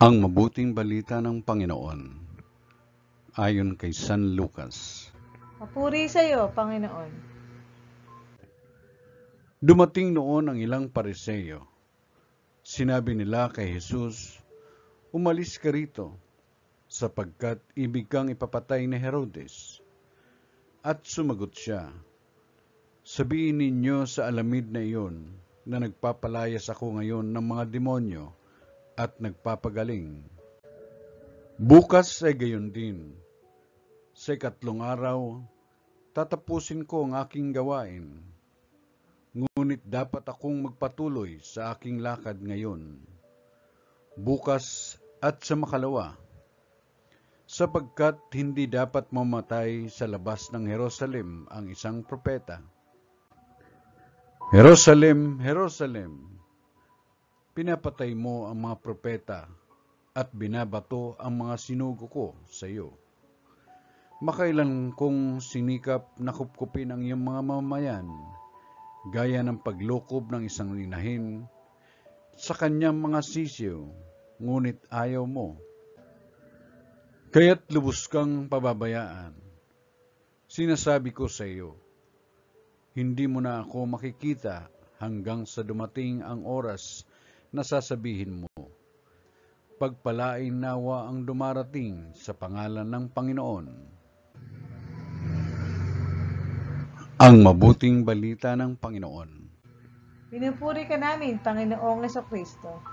Ang mabuting balita ng Panginoon ayon kay San Lucas. Papuri sa iyo, Panginoon. Dumating noon ang ilang Pariseo. Sinabi nila kay Jesus, "Umalis ka rito, sapagkat ibig kang ipapatay ni Herodes." At sumagot siya, "Sabihin ninyo sa alamid na iyon na nagpapalayas ako ngayon ng mga demonyo at nagpapagaling. Bukas ay gayon din. Sa 3 araw, tatapusin ko ang aking gawain. Ngunit dapat akong magpatuloy sa aking lakad ngayon, bukas at sa makalawa, sapagkat hindi dapat mamatay sa labas ng Jerusalem ang isang propeta. Jerusalem, Jerusalem, pinapatay mo ang mga propeta at binabato ang mga sinugo ko sa iyo. Makailan kong sinikap na kupkupin ang iyong mga mamamayan, gaya ng paglukob ng isang inahin sa kanyang mga sisiw, ngunit ayaw mo. Kaya't lubos kang pababayaan. Sinasabi ko sa iyo, hindi mo na ako makikita hanggang sa dumating ang oras na sasabihin mo, pagpalain nawa ang dumarating sa pangalan ng Panginoon." Ang mabuting balita ng Panginoon. Pinupuri ka namin, Panginoong Kristo.